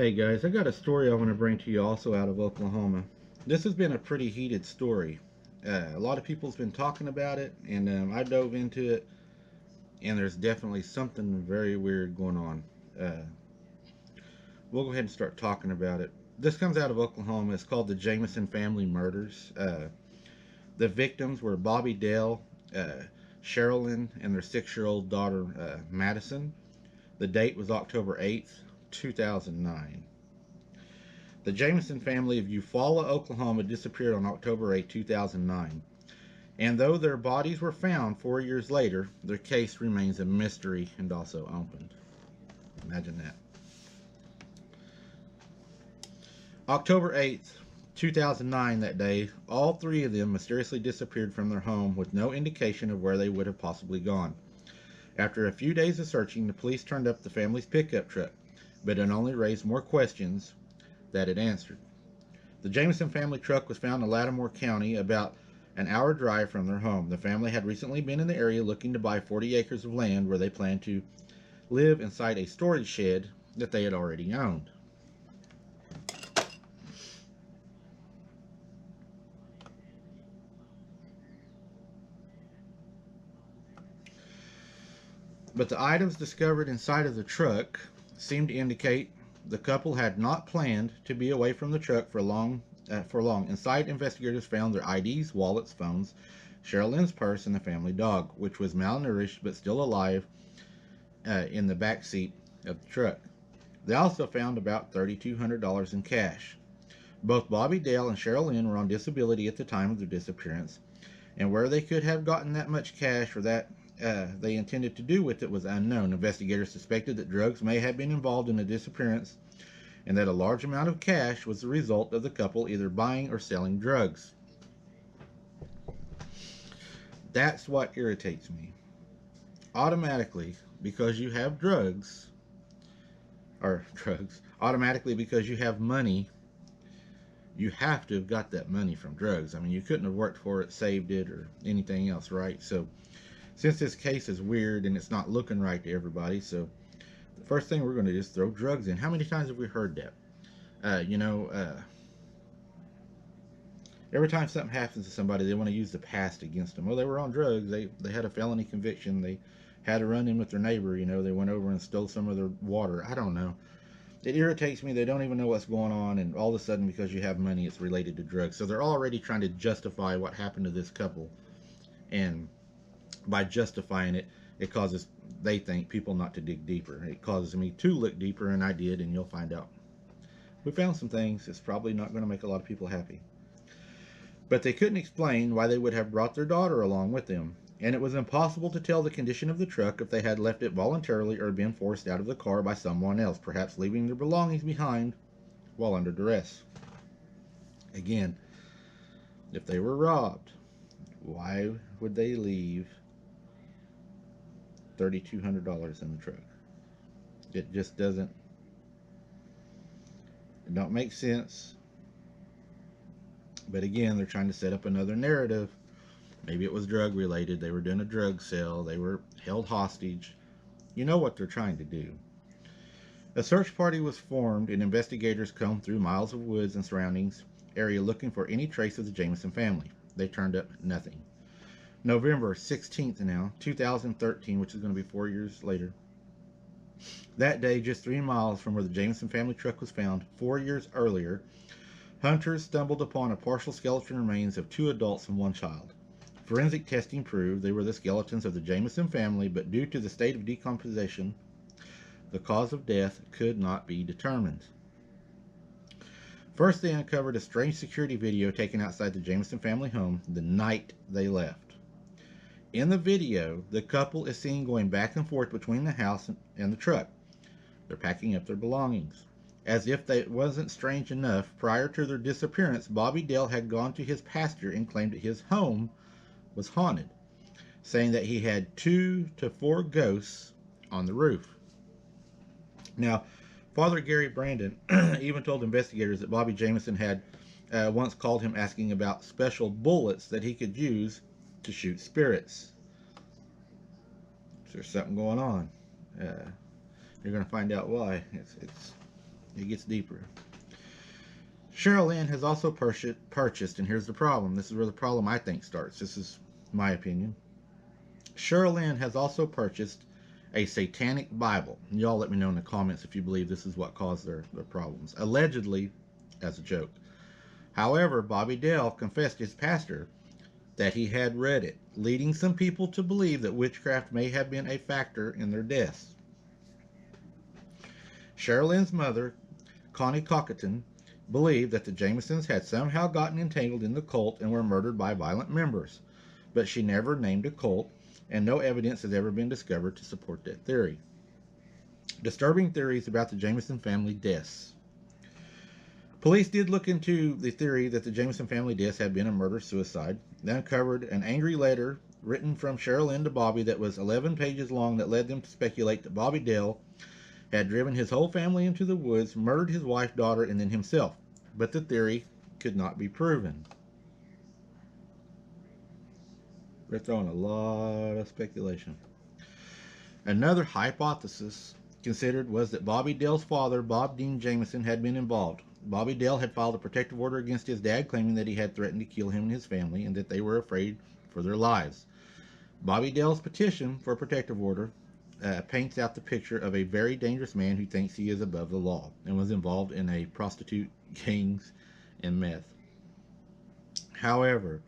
Hey guys, I got a story I want to bring to you also out of Oklahoma. This has been a pretty heated story. A lot of people's been talking about it, and I dove into it, and there's definitely something very weird going on. Uh, we'll go ahead and start talking about it. This comes out of Oklahoma. It's called the Jameson family murders. The victims were Bobby Dale, Sherilyn, and their 6-year-old daughter, Madison. The date was October 8th, 2009. The Jameson family of Eufaula, Oklahoma disappeared on October 8, 2009, and though their bodies were found 4 years later, their case remains a mystery and also opened. Imagine that. October 8th, 2009, that day, all three of them mysteriously disappeared from their home with no indication of where they would have possibly gone. After a few days of searching, the police turned up the family's pickup truck, but it only raised more questions than it answered. The Jameson family truck was found in Lattimore County, about an hour drive from their home. The family had recently been in the area looking to buy 40 acres of land where they planned to live inside a storage shed that they had already owned. But the items discovered inside of the truck seemed to indicate the couple had not planned to be away from the truck for long. Inside, investigators found their IDs, wallets, phones, Sherilyn's purse, and the family dog, which was malnourished but still alive in the back seat of the truck. They also found about $3,200 in cash. Both Bobby Dale and Sherilyn were on disability at the time of their disappearance, and where they could have gotten that much cash or that they intended to do with it was unknown. Investigators suspected that drugs may have been involved in the disappearance and that a large amount of cash was the result of the couple either buying or selling drugs. That's what irritates me. Automatically, because you have automatically because you have money, you have to have got that money from drugs. I mean, you couldn't have worked for it, saved it, or anything else, right? So, since this case is weird and it's not looking right to everybody, so the first thing we're going to do is throw drugs in. How many times have we heard that? Every time something happens to somebody, they want to use the past against them. Well, they were on drugs. They had a felony conviction. They had a run-in with their neighbor. They went over and stole some of their water. I don't know. It irritates me. They don't even know what's going on, and all of a sudden, because you have money, it's related to drugs. So they're already trying to justify what happened to this couple, and by justifying it, it causes, they think, people not to dig deeper. It causes me to look deeper, and I did, and you'll find out. We found some things. It's probably not going to make a lot of people happy. But they couldn't explain why they would have brought their daughter along with them, and it was impossible to tell the condition of the truck if they had left it voluntarily or been forced out of the car by someone else, perhaps leaving their belongings behind while under duress. Again, if they were robbed, why would they leave $3,200 in the truck? It just don't make sense. But again, they're trying to set up another narrative. Maybe it was drug related. They were doing a drug sale. They were held hostage. You know what they're trying to do. A search party was formed, and investigators combed through miles of woods and surroundings area looking for any trace of the Jameson family. They turned up nothing. November 16th now, 2013, which is going to be 4 years later. That day, just 3 miles from where the Jameson family truck was found 4 years earlier, hunters stumbled upon a partial skeleton remains of 2 adults and 1 child. Forensic testing proved they were the skeletons of the Jameson family, but due to the state of decomposition, the cause of death could not be determined. First, they uncovered a strange security video taken outside the Jameson family home the night they left. In the video, the couple is seen going back and forth between the house and the truck. They're packing up their belongings. As if it wasn't strange enough, prior to their disappearance, Bobby Dale had gone to his pastor and claimed that his home was haunted, saying that he had 2 to 4 ghosts on the roof. Now, Father Gary Brandon even told investigators that Bobby Jameson had once called him asking about special bullets that he could use to shoot spirits. So there's something going on. You're going to find out why. It's It gets deeper. Cheryl Lynn has also purchased, and here's the problem. This is where the problem I think starts. This is my opinion. Cheryl Lynn has also purchased a satanic Bible. And y'all let me know in the comments if you believe this is what caused their problems. Allegedly, as a joke. However, Bobby Dale confessed to his pastor that he had read it, leading some people to believe that witchcraft may have been a factor in their deaths. Cheryl Lynn's mother, Connie Cockatoo, believed that the Jamesons had somehow gotten entangled in the cult and were murdered by violent members, but she never named a cult, and no evidence has ever been discovered to support that theory. Disturbing theories about the Jameson family deaths. Police did look into the theory that the Jameson family deaths had been a murder-suicide. They uncovered an angry letter written from Cheryl Lynn to Bobby that was 11 pages long that led them to speculate that Bobby Dale had driven his whole family into the woods, murdered his wife, daughter, and then himself. But the theory could not be proven. They're throwing a lot of speculation. Another hypothesis considered was that Bobby Dale's father, Bob Dean Jameson, had been involved. Bobby Dale had filed a protective order against his dad, claiming that he had threatened to kill him and his family and that they were afraid for their lives. Bobby Dale's petition for a protective order paints out the picture of a very dangerous man who thinks he is above the law and was involved in a prostitute, gangs, and meth. However,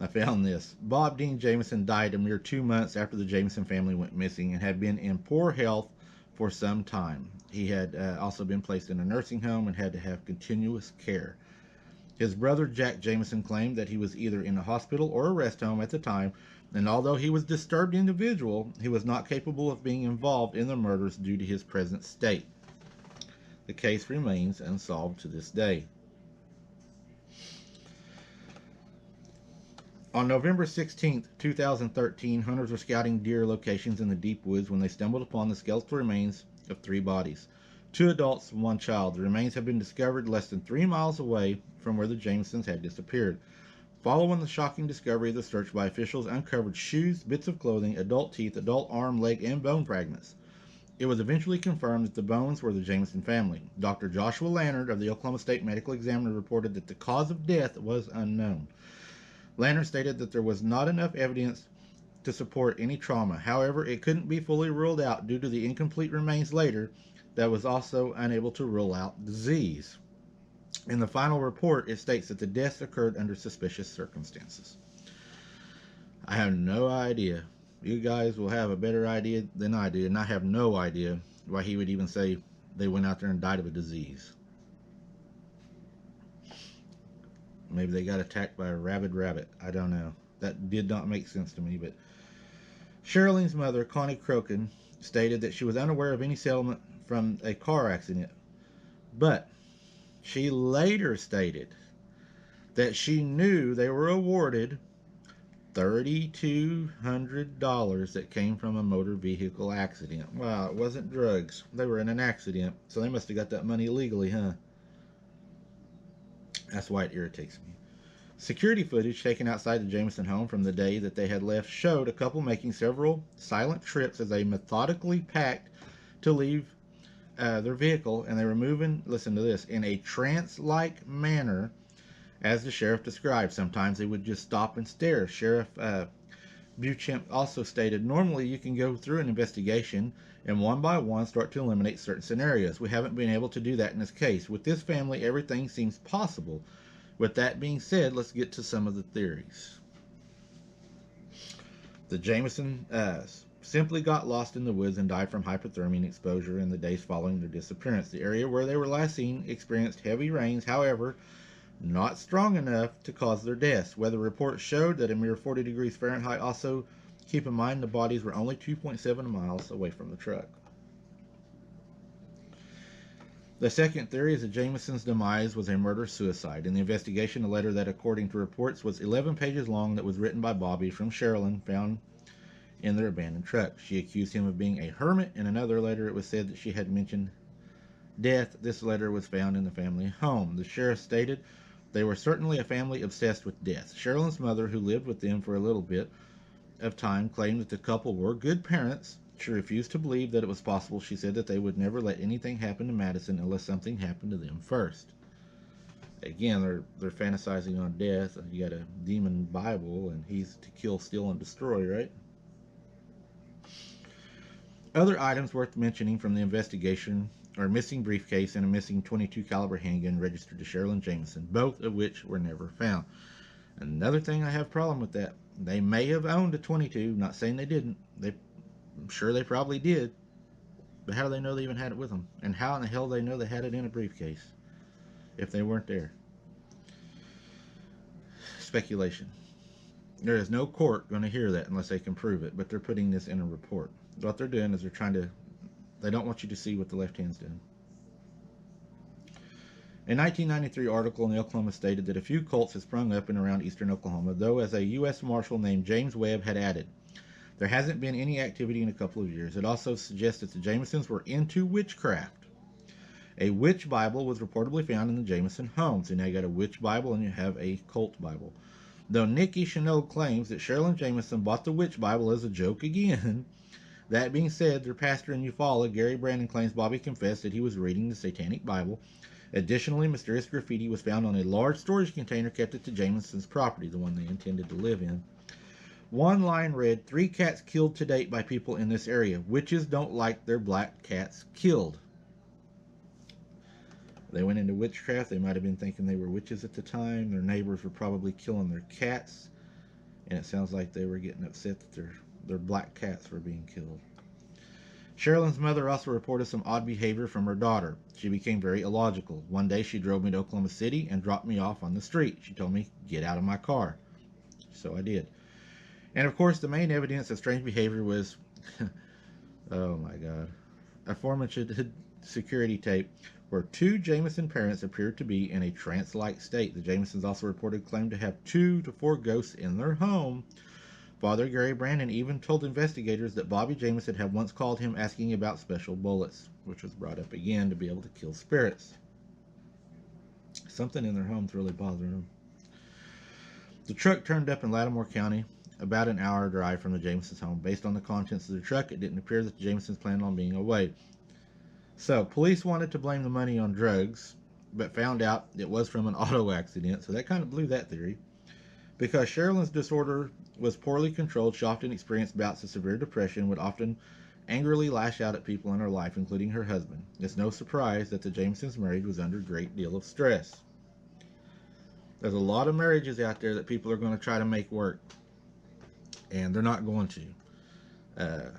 I found this. Bob Dean Jameson died a mere 2 months after the Jameson family went missing and had been in poor health for some time. He had also been placed in a nursing home and had to have continuous care. His brother Jack Jameson claimed that he was either in a hospital or a rest home at the time, and although he was a disturbed individual, he was not capable of being involved in the murders due to his present state. The case remains unsolved to this day. On November 16, 2013, hunters were scouting deer locations in the deep woods when they stumbled upon the skeletal remains of 3 bodies, 2 adults and 1 child. The remains have been discovered less than 3 miles away from where the Jamesons had disappeared. Following the shocking discovery, the search by officials uncovered shoes, bits of clothing, adult teeth, adult arm, leg, and bone fragments. It was eventually confirmed that the bones were the Jameson family. Dr. Joshua Lannard of the Oklahoma State Medical Examiner reported that the cause of death was unknown. Lannard stated that there was not enough evidence to support any trauma. However, it couldn't be fully ruled out due to the incomplete remains later that was also unable to rule out disease. In the final report, it states that the deaths occurred under suspicious circumstances. I have no idea. You guys will have a better idea than I do, and I have no idea why he would even say they went out there and died of a disease. Maybe they got attacked by a rabid rabbit. I don't know. That did not make sense to me. But Sherilyn's mother, Connie Crokin, stated that she was unaware of any settlement from a car accident. But she later stated that she knew they were awarded $3,200 that came from a motor vehicle accident. Wow, it wasn't drugs. They were in an accident, so they must have got that money illegally, huh? That's why it irritates me. Security footage taken outside the Jameson home from the day that they had left showed a couple making several silent trips as they methodically packed to leave their vehicle, and they were moving, listen to this, in a trance-like manner, as the sheriff described. Sometimes they would just stop and stare. Sheriff Buchamp also stated, normally you can go through an investigation and one by one start to eliminate certain scenarios. We haven't been able to do that in this case. With this family, everything seems possible. With that being said, let's get to some of the theories. The Jameson simply got lost in the woods and died from hypothermia and exposure in the days following their disappearance. The area where they were last seen experienced heavy rains, however, not strong enough to cause their deaths. Weather reports showed that a mere 40 degrees Fahrenheit. Also, keep in mind the bodies were only 2.7 miles away from the truck. The second theory is that Jameson's demise was a murder-suicide. In the investigation, a letter that, according to reports, was 11 pages long that was written by Bobby from Sherilyn found in their abandoned truck. She accused him of being a hermit. In another letter, it was said that she had mentioned death. This letter was found in the family home. The sheriff stated they were certainly a family obsessed with death. Sherilyn's mother, who lived with them for a little bit of time, claimed that the couple were good parents She refused to believe that it was possible. She said that they would never let anything happen to Madison unless something happened to them first. Again, they're fantasizing on death. You got a demon Bible, and he's to kill, steal, and destroy, right? Other items worth mentioning from the investigation are a missing briefcase and a missing .22 caliber handgun registered to Sherilyn Jameson, both of which were never found. Another thing I have a problem with that. They may have owned a .22, not saying they didn't. I'm sure they probably did. But how do they know they even had it with them? And how in the hell do they know they had it in a briefcase if they weren't there? Speculation. There is no court going to hear that unless they can prove it, but they're putting this in a report. What they're doing is they don't want you to see what the left hand's doing. A 1993 article in the Oklahoma stated that a few cults had sprung up in around eastern Oklahoma, though as a U.S. Marshal named James Webb had added, there hasn't been any activity in a couple of years. It also suggests that the Jamesons were into witchcraft. A witch Bible was reportedly found in the Jameson home. So now you got a witch Bible and you have a cult Bible. Though Nikki Chenault claims that Sherilyn Jameson bought the witch Bible as a joke again, that being said, their pastor in Eufaula, Gary Brandon, claims Bobby confessed that he was reading the Satanic Bible. Additionally, mysterious graffiti was found on a large storage container kept at the Jamesons' property, the one they intended to live in. One line read, 3 cats killed to date by people in this area. Witches don't like their black cats killed. They went into witchcraft. They might have been thinking they were witches at the time. Their neighbors were probably killing their cats. And it sounds like they were getting upset that their black cats were being killed. Sherilyn's mother also reported some odd behavior from her daughter. She became very illogical. One day she drove me to Oklahoma City and dropped me off on the street. She told me, get out of my car. So I did. And of course, the main evidence of strange behavior was, oh my God, aforementioned security tape where 2 Jameson parents appeared to be in a trance-like state. The Jamesons also reported claim to have 2 to 4 ghosts in their home. Father Gary Brandon even told investigators that Bobby Jameson had once called him asking about special bullets, which was brought up again to be able to kill spirits. Something in their home's really bothering them. The truck turned up in Lattimore County, about an hour drive from the Jamesons' home. Based on the contents of the truck, it didn't appear that the Jamesons planned on being away. So, police wanted to blame the money on drugs, but found out it was from an auto accident, so that kind of blew that theory. Because Sherilyn's disorder was poorly controlled, she often experienced bouts of severe depression, would often angrily lash out at people in her life, including her husband. It's no surprise that the Jamesons' marriage was under a great deal of stress. There's a lot of marriages out there that people are going to try to make work, and they're not going to.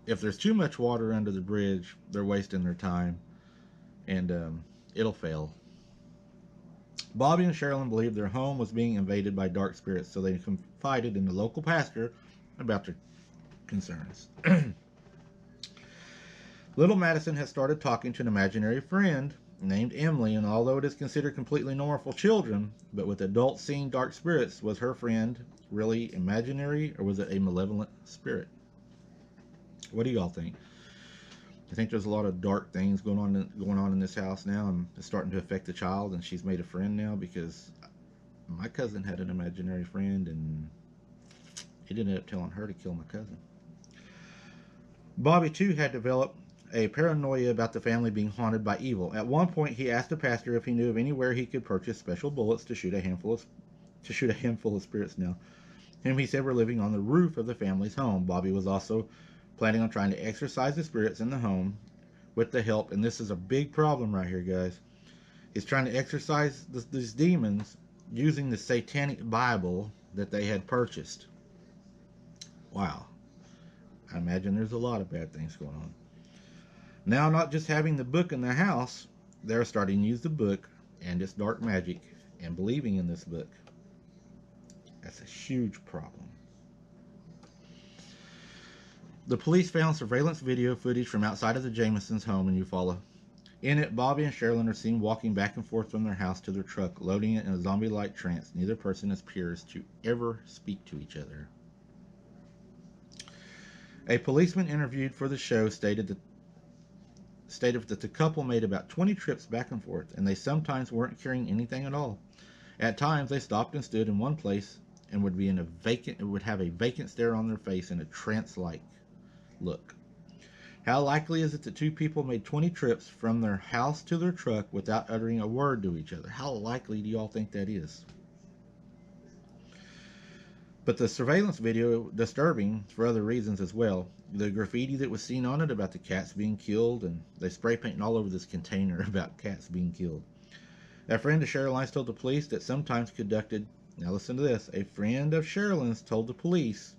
If there's too much water under the bridge, they're wasting their time, and it'll fail. Bobby and Sherilyn believed their home was being invaded by dark spirits, so they confided in the local pastor about their concerns. Little Madison has started talking to an imaginary friend named Emily, and although it is considered completely normal for children, but with adults seeing dark spirits, was her friend really imaginary, or was it a malevolent spirit? What do y'all think? I think there's a lot of dark things going on in this house now, and it's starting to affect the child, and she's made a friend now, because my cousin had an imaginary friend, and he ended up telling her to kill my cousin. Bobby, too, had developed a paranoia about the family being haunted by evil. At one point, he asked the pastor if he knew of anywhere he could purchase special bullets to shoot a handful of spirits now. Him, he said, were living on the roof of the family's home. Bobby was also planning on trying to exorcise the spirits in the home with the help, and this is a big problem right here, guys. He's trying to exorcise these demons using the Satanic Bible that they had purchased. Wow. I imagine there's a lot of bad things going on. Now, not just having the book in their house, they're starting to use the book and its dark magic and believing in this book. That's a huge problem. The police found surveillance video footage from outside of the Jamesons' home in Eufaula. In it, Bobby and Sherilyn are seen walking back and forth from their house to their truck, loading it in a zombie-like trance. Neither person appears to ever speak to each other. A policeman interviewed for the show stated that the couple made about 20 trips back and forth, and they sometimes weren't carrying anything at all. At times, they stopped and stood in one place and would have a vacant stare on their face in a trance-like Look. How likely is it that two people made 20 trips from their house to their truck without uttering a word to each other? How likely do y'all think that is? But the surveillance video disturbing for other reasons as well. The graffiti that was seen on it about the cats being killed, and they spray painting all over this container about cats being killed. A friend of Sherilyn's told the police that sometimes conducted. Now listen to this. A friend of Sherilyn's told the police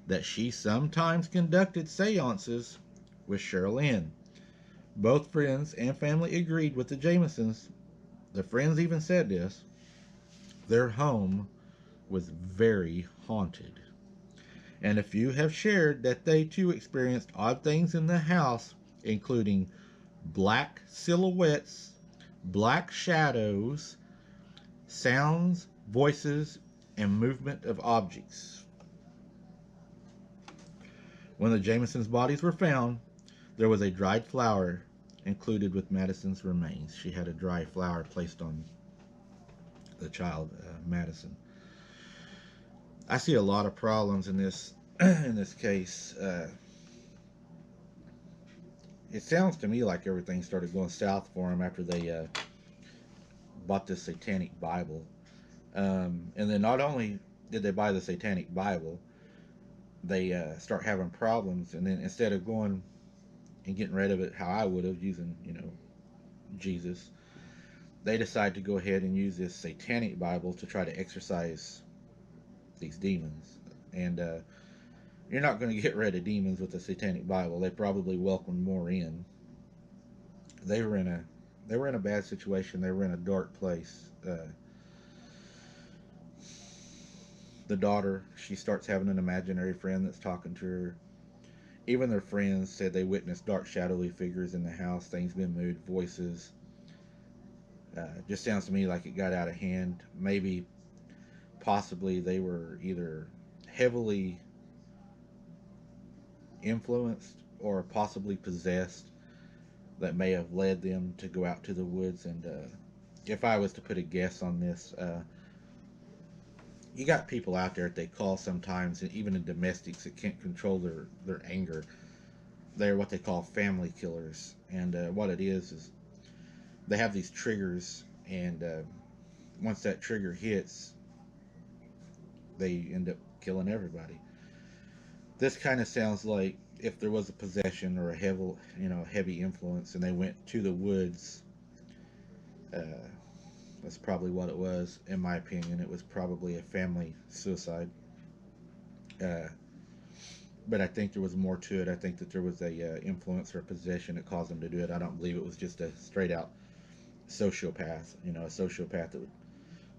that she sometimes conducted seances with Sherilyn. Both friends and family agreed with the Jamesons. The friends even said this. Their home was very haunted. And a few have shared that they too experienced odd things in the house, including black silhouettes, black shadows, sounds, voices, and movement of objects. When the Jamesons' bodies were found, there was a dried flower included with Madison's remains. She had a dry flower placed on the child, Madison. I see a lot of problems in this in this case. It sounds to me like everything started going south for them after they bought this satanic Bible. And then not only did they buy the satanic Bible, they start having problems. And then instead of going and getting rid of it how I would have, using, Jesus, they decide to go ahead and use this satanic Bible to try to exorcise these demons. And you're not going to get rid of demons with the satanic Bible. They probably welcomed more in. They were in a bad situation. They were in a dark place. The daughter, she starts having an imaginary friend that's talking to her. Even their friends said they witnessed dark, shadowy figures in the house, things being moved, voices. Just sounds to me like it got out of hand. Maybe, possibly, they were either heavily influenced or possibly possessed that may have led them to go out to the woods. And if I was to put a guess on this, you got people out there that they call sometimes, and even in domestics that can't control their anger. They're what they call family killers. And what it is they have these triggers, and once that trigger hits, they end up killing everybody. This kind of sounds like if there was a possession or a heavy influence, and they went to the woods. Uh, that's probably what it was, in my opinion. It was probably a family suicide. Uh, but I think there was more to it. I think that there was a influence or a possession that caused them to do it. I don't believe it was just a straight out sociopath. A sociopath that would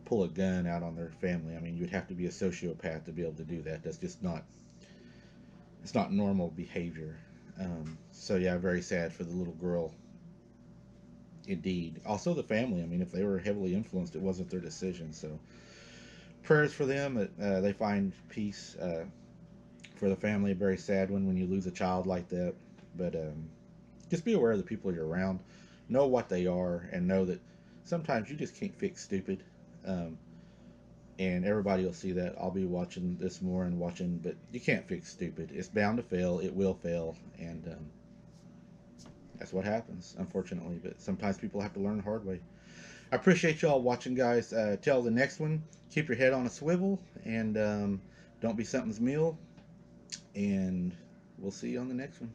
pull a gun out on their family. I mean, you'd have to be a sociopath to be able to do that. That's just not. It's not normal behavior. So yeah, very sad for the little girl. Indeed. Also the family. I mean, if they were heavily influenced, it wasn't their decision. So prayers for them that they find peace. For the family, a very sad one when you lose a child like that. But just be aware of the people you're around. Know what they are, and know that sometimes you just can't fix stupid. Um, and everybody will see that. I'll be watching this more and watching, but you can't fix stupid. It's bound to fail. It will fail, and that's what happens, unfortunately. But sometimes people have to learn the hard way. I appreciate y'all watching, guys. Till the next one, keep your head on a swivel, and don't be something's meal. And we'll see you on the next one.